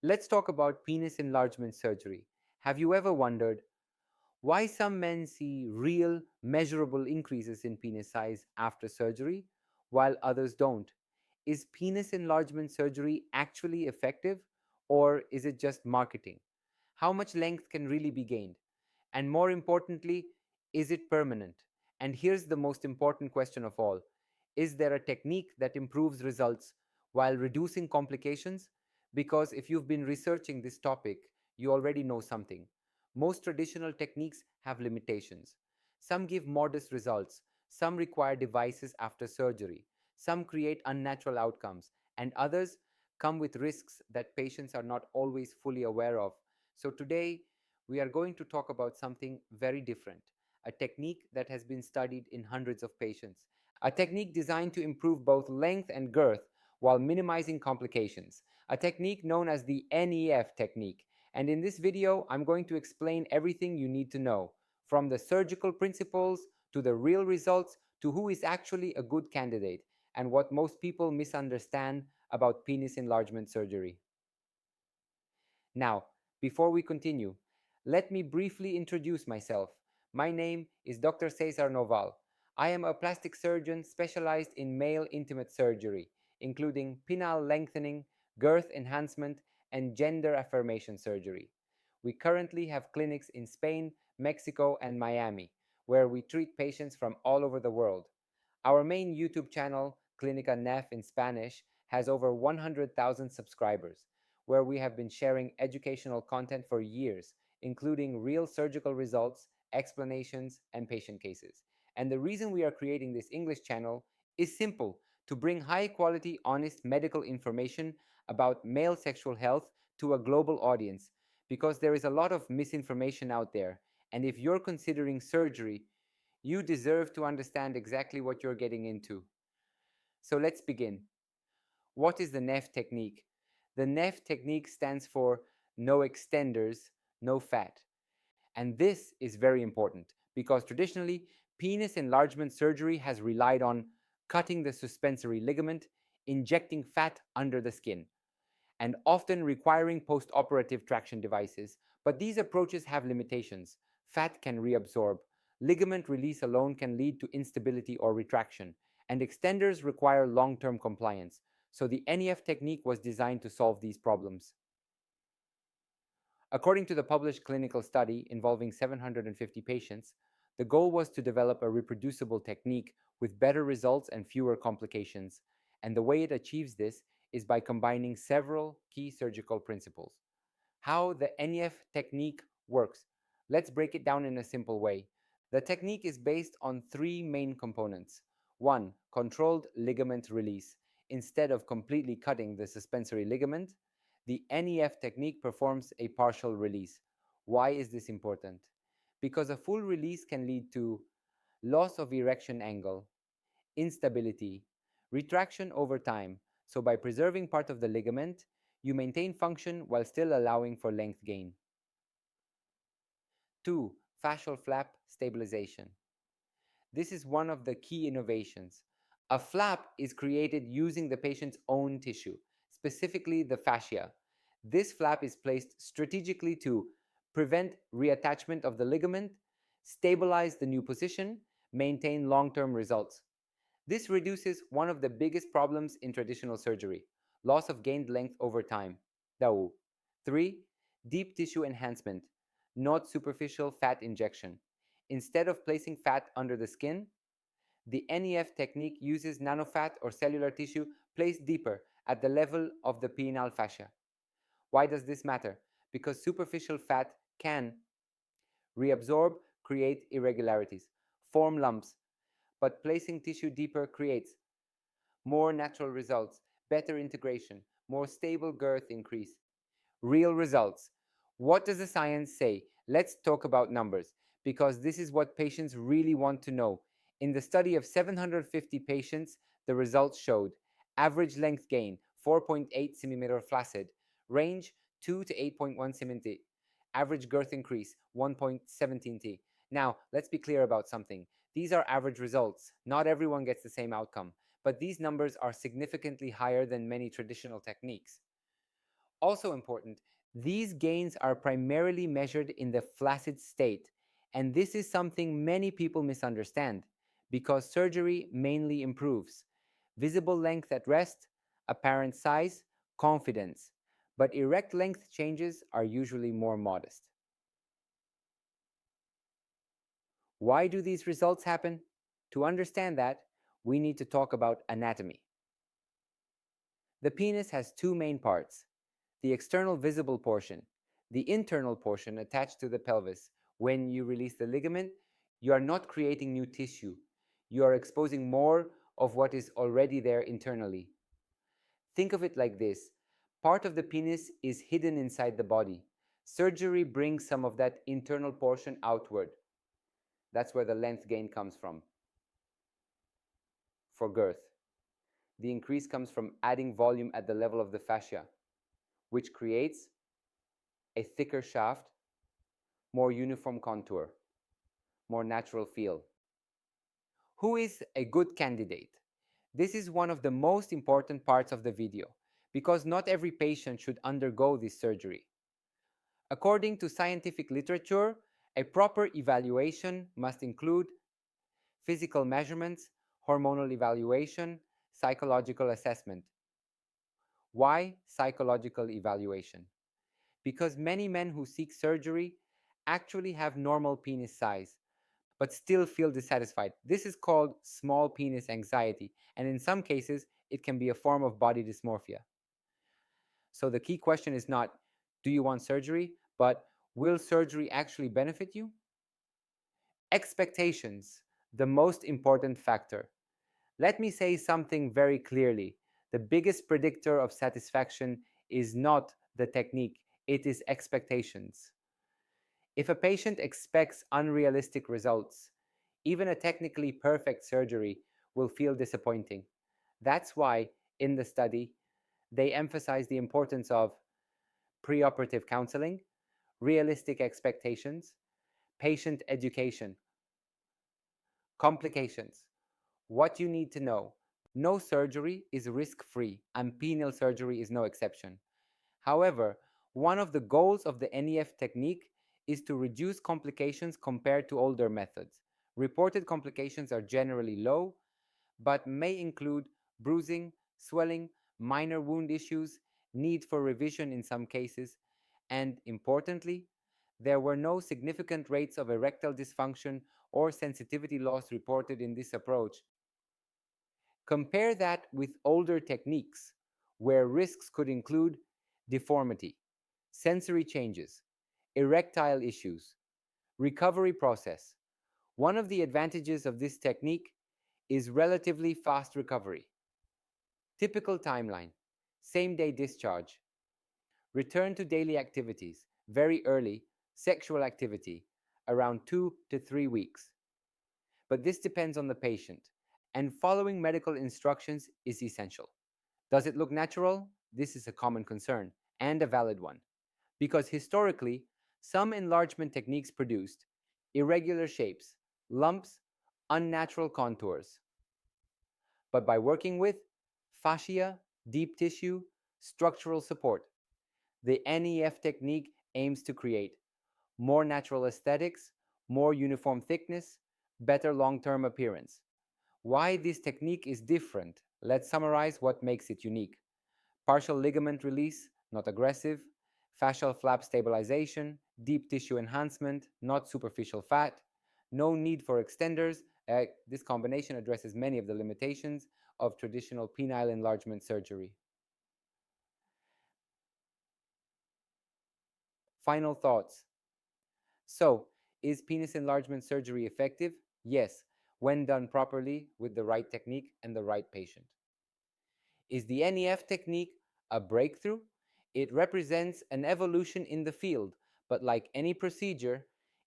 Let's talk about penis enlargement surgery. Have you ever wondered why some men see real, measurable increases in penis size after surgery, while others don't? Is penis enlargement surgery actually effective, or is it just marketing? How much length can really be gained? And more importantly, is it permanent? And here's the most important question of all: is there a technique that improves results while reducing complications? Because if you've been researching this topic, you already know something. Most traditional techniques have limitations. Some give modest results, some require devices after surgery, some create unnatural outcomes, and others come with risks that patients are not always fully aware of. So, today we are going to talk about something very different, a technique that has been studied in hundreds of patients, a technique designed to improve both length and girth while minimizing complications, a technique known as the NEF technique. And in this video, I'm going to explain everything you need to know, from the surgical principles to the real results to who is actually a good candidate and what most people misunderstand about penis enlargement surgery. Now, before we continue, let me briefly introduce myself. My name is Dr. César Noval. I am a plastic surgeon specialized in male intimate surgery, including penile lengthening, girth enhancement, and gender affirmation surgery. We currently have clinics in Spain, Mexico, and Miami, where we treat patients from all over the world. Our main YouTube channel, Clinica NEF in Spanish, has over 100,000 subscribers, where we have been sharing educational content for years, including real surgical results, explanations, and patient cases. And the reason we are creating this English channel is simple: to bring high quality, honest medical information about male sexual health to a global audience, because there is a lot of misinformation out there. And if you're considering surgery, you deserve to understand exactly what you're getting into. So let's begin. What is the NEF technique? The NEF technique stands for no extenders, no fat. And this is very important because traditionally, penis enlargement surgery has relied on cutting the suspensory ligament, injecting fat under the skin, and often requiring post-operative traction devices. But these approaches have limitations. Fat can reabsorb. Ligament release alone can lead to instability or retraction, and extenders require long-term compliance. So the NEF technique was designed to solve these problems. According to the published clinical study involving 750 patients, the goal was to develop a reproducible technique with better results and fewer complications. And the way it achieves this is by combining several key surgical principles. How the NEF technique works. Let's break it down in a simple way. The technique is based on three main components. One, controlled ligament release. Instead of completely cutting the suspensory ligament, the NEF technique performs a partial release. Why is this important? Because a full release can lead to loss of erection angle, instability, retraction over time. So by preserving part of the ligament, you maintain function while still allowing for length gain. 2. Fascial flap stabilization. This is one of the key innovations. A flap is created using the patient's own tissue, specifically the fascia. This flap is placed strategically to prevent reattachment of the ligament, stabilize the new position, maintain long-term results. This reduces one of the biggest problems in traditional surgery: loss of gained length over time. 3. Deep tissue enhancement, not superficial fat injection. Instead of placing fat under the skin, the NEF technique uses nanofat or cellular tissue placed deeper at the level of the penile fascia. Why does this matter? Because superficial fat can reabsorb, create irregularities, form lumps, but placing tissue deeper creates more natural results, better integration, more stable girth increase. Real results. What does the science say? Let's talk about numbers, because this is what patients really want to know. In the study of 750 patients, the results showed average length gain 4.8 cm flaccid, range 2 to 8.1 cm, average girth increase 1.17 t. Now, let's be clear about something. These are average results. Not everyone gets the same outcome, but these numbers are significantly higher than many traditional techniques. Also important, these gains are primarily measured in the flaccid state, and this is something many people misunderstand because surgery mainly improves visible length at rest, apparent size, confidence, but erect length changes are usually more modest. Why do these results happen? To understand that, we need to talk about anatomy. The penis has two main parts: the external visible portion, the internal portion attached to the pelvis. When you release the ligament, you are not creating new tissue. You are exposing more of what is already there internally. Think of it like this: part of the penis is hidden inside the body. Surgery brings some of that internal portion outward. That's where the length gain comes from. For girth, the increase comes from adding volume at the level of the fascia, which creates a thicker shaft, more uniform contour, more natural feel. Who is a good candidate? This is one of the most important parts of the video because not every patient should undergo this surgery. According to scientific literature, a proper evaluation must include physical measurements, hormonal evaluation, psychological assessment. Why psychological evaluation? Because many men who seek surgery actually have normal penis size but still feel dissatisfied. This is called small penis anxiety, and in some cases, it can be a form of body dysmorphia. So the key question is not, do you want surgery, but will surgery actually benefit you? Expectations, the most important factor. Let me say something very clearly. The biggest predictor of satisfaction is not the technique, it is expectations. If a patient expects unrealistic results, even a technically perfect surgery will feel disappointing. That's why, in the study, they emphasize the importance of preoperative counseling, realistic expectations, patient education, complications. What you need to know: no surgery is risk free, and penile surgery is no exception. However, one of the goals of the NEF technique is to reduce complications compared to older methods. Reported complications are generally low, but may include bruising, swelling, minor wound issues, need for revision in some cases, and importantly, there were no significant rates of erectile dysfunction or sensitivity loss reported in this approach. Compare that with older techniques, where risks could include deformity, sensory changes, erectile issues, recovery process. One of the advantages of this technique is relatively fast recovery. Typical timeline: same day discharge, return to daily activities, very early, sexual activity, around 2 to 3 weeks. But this depends on the patient, and following medical instructions is essential. Does it look natural? This is a common concern, and a valid one, because historically, some enlargement techniques produced irregular shapes, lumps, unnatural contours. But by working with fascia, deep tissue, structural support, the NEF technique aims to create more natural aesthetics, more uniform thickness, better long-term appearance. Why this technique is different? Let's summarize what makes it unique. Partial ligament release, not aggressive; fascial flap stabilization; deep tissue enhancement, not superficial fat; no need for extenders. This combination addresses many of the limitations of traditional penile enlargement surgery. Final thoughts. So, is penis enlargement surgery effective? Yes, when done properly with the right technique and the right patient. Is the NEF technique a breakthrough? It represents an evolution in the field, but like any procedure,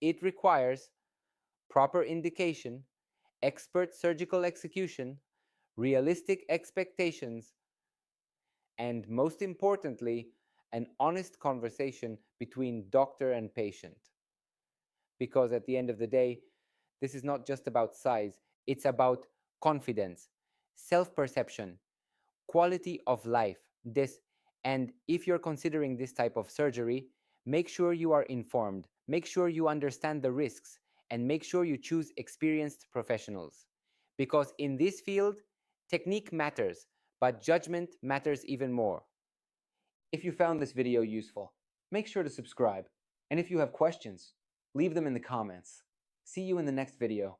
it requires proper indication, expert surgical execution, realistic expectations, and most importantly, an honest conversation between doctor and patient. Because at the end of the day, this is not just about size, it's about confidence, self perception, quality of life. This And if you're considering this type of surgery, make sure you are informed, make sure you understand the risks, and make sure you choose experienced professionals. Because in this field, technique matters, but judgment matters even more. If you found this video useful, make sure to subscribe. And if you have questions, leave them in the comments. See you in the next video.